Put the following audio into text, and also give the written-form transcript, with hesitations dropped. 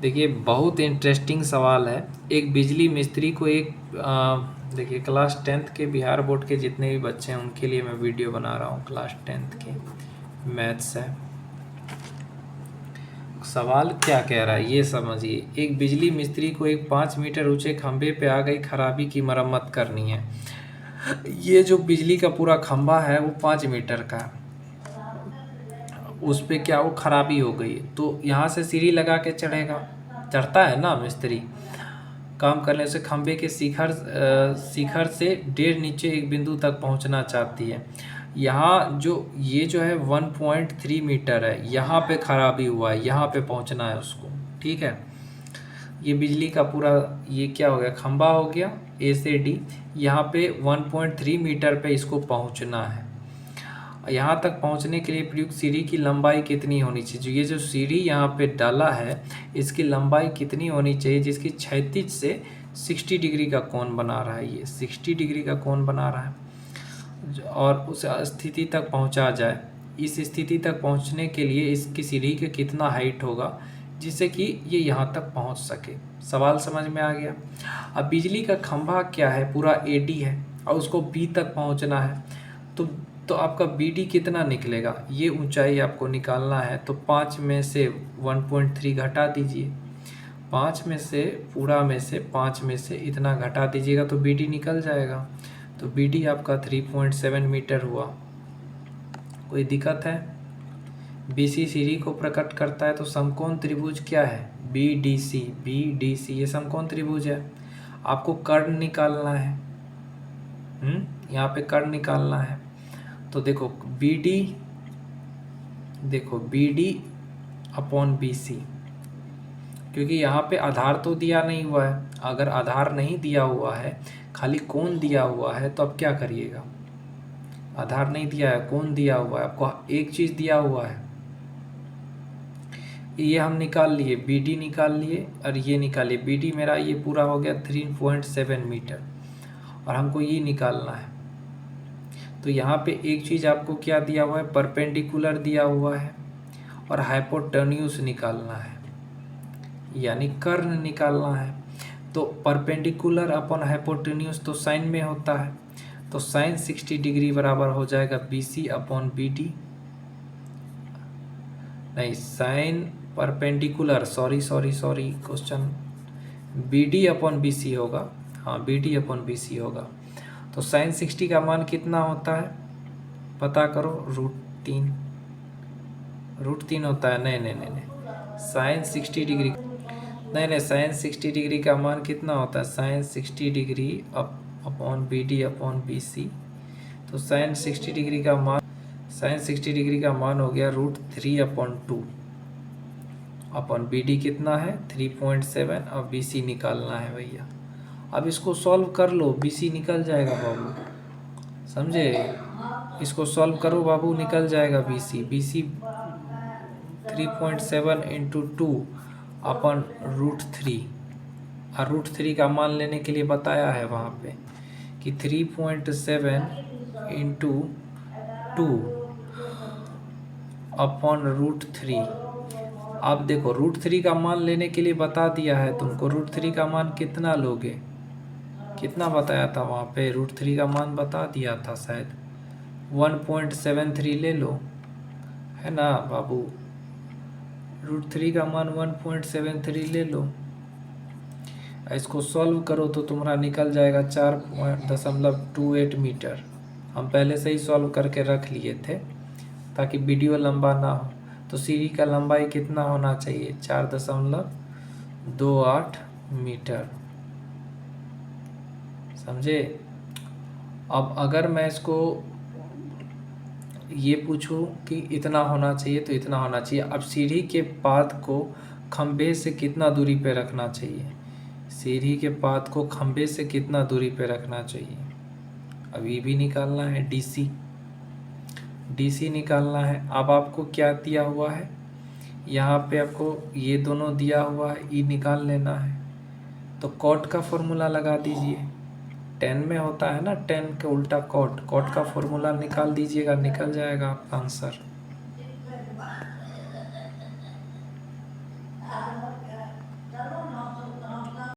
देखिए बहुत इंटरेस्टिंग सवाल है। एक बिजली मिस्त्री को देखिए क्लास 10th के बिहार बोर्ड के जितने भी बच्चे हैं उनके लिए मैं वीडियो बना रहा हूँ। क्लास 10th के मैथ्स है। सवाल क्या कह रहा है ये समझिए। एक बिजली मिस्त्री को एक 5 मीटर ऊंचे खंभे पे आ गई खराबी की मरम्मत करनी है। ये जो बिजली का पूरा खंभा है वो 5 मीटर का है। उस पे क्या वो खराबी हो गई, तो यहाँ से सीढ़ी लगा के चढ़ेगा। चढ़ता है ना मिस्त्री काम करने से। खंभे के शिखर से डेढ़ नीचे एक बिंदु तक पहुँचना चाहती है। यहाँ ये जो है 1.3 मीटर है, यहाँ पे खराबी हुआ है, यहाँ पे पहुँचना है उसको। ठीक है, ये बिजली का पूरा ये क्या हो गया, खंभा हो गया ए से डी। यहाँ पे 1.3 मीटर पे इसको पहुँचना है। यहाँ तक पहुँचने के लिए प्रयुक्त सीढ़ी की लंबाई कितनी होनी चाहिए। ये जो सीढ़ी यहाँ पे डाला है इसकी लंबाई कितनी होनी चाहिए, जिसकी क्षैतिज से 60 डिग्री का कोण बना रहा है। ये 60 डिग्री का कोण बना रहा है और उस स्थिति तक पहुँचा जाए। इस स्थिति तक पहुँचने के लिए इसकी सीढ़ी का कितना हाइट होगा जिससे कि ये यहाँ तक पहुँच सके। सवाल समझ में आ गया। अब बिजली का खंभा क्या है, पूरा एडी है और उसको बी तक पहुँचना है। तो आपका बी डी कितना निकलेगा, ये ऊंचाई आपको निकालना है। तो 5 में से 1.3 घटा दीजिए। 5 में से पूरा में से 5 में से इतना घटा दीजिएगा तो बी डी निकल जाएगा। तो बी डी आपका 3.7 मीटर हुआ। कोई दिक्कत है। बी सी सीढ़ी को प्रकट करता है। तो समकोण त्रिभुज क्या है, बी डी सी। ये समकोण त्रिभुज है। आपको कर्ण निकालना है। यहाँ पे कर्ण निकालना है। तो देखो B D upon B C, क्योंकि यहाँ पे आधार तो दिया नहीं हुआ है। अगर आधार नहीं दिया हुआ है, खाली कोण दिया हुआ है, तो अब क्या करिएगा। आधार नहीं दिया है, कोण दिया हुआ है, आपको एक चीज़ दिया हुआ है। ये हम निकाल लिए, बी डी निकाल लिए और ये निकालिए। बी डी मेरा ये पूरा हो गया 3.7 मीटर और हमको ये निकालना है। तो यहाँ पे एक चीज़ आपको क्या दिया हुआ है, परपेंडिकुलर दिया हुआ है और हाइपोटेन्यूज निकालना है, यानी कर्ण निकालना है। तो परपेंडिकुलर अपॉन हाइपोटेन्यूज तो साइन में होता है। तो साइन 60 डिग्री बराबर हो जाएगा B C upon B D. नहीं, sine perpendicular, sorry question B D upon B C होगा। हाँ, B D upon B C होगा। तो साइन 60 का मान कितना होता है पता करो, √3 होता है। नहीं, साइन 60 डिग्री नहीं, साइन 60 डिग्री का मान कितना होता है, sine 60 degree upon B D upon B C. तो साइन 60 डिग्री का मान हो गया √3/2 अपॉन बी डी कितना है 3.7 और बी सी निकालना है भैया। अब इसको सॉल्व कर लो, बी सी निकल जाएगा बाबू, समझे। इसको सॉल्व करो बाबू, निकल जाएगा बी सी 3.7 इंटू 2 अपन √3। और √3 का मान लेने के लिए बताया है वहाँ पे कि 3.7 इंटू 2 अपॉन √3। अब देखो √3 का मान लेने के लिए बता दिया है तुमको। √3 का मान कितना लोगे, कितना बताया था वहाँ पे, √3 का मान बता दिया था शायद 1.73 ले लो, है ना बाबू। √3 का मान 1.73 ले लो। इसको सॉल्व करो तो तुम्हारा निकल जाएगा 4.28 मीटर। हम पहले से ही सॉल्व करके रख लिए थे ताकि वीडियो लंबा ना हो। तो सीढ़ी का लंबाई कितना होना चाहिए, 4.28 मीटर, समझे। अब अगर मैं इसको ये पूछूं कि इतना होना चाहिए तो इतना होना चाहिए। अब सीढ़ी के पाद को खंभे से कितना दूरी पे रखना चाहिए, सीढ़ी के पाद को खंभे से कितना दूरी पे रखना चाहिए। अब ये भी निकालना है, डीसी निकालना है। अब आपको क्या दिया हुआ है, यहाँ पे आपको ये दोनों दिया हुआ है, ई निकाल लेना है। तो कॉट का फॉर्मूला लगा दीजिए, 10 में होता है ना, 10 के उल्टा कॉट का फॉर्मूला निकाल दीजिएगा, निकल जाएगा आपका आंसर।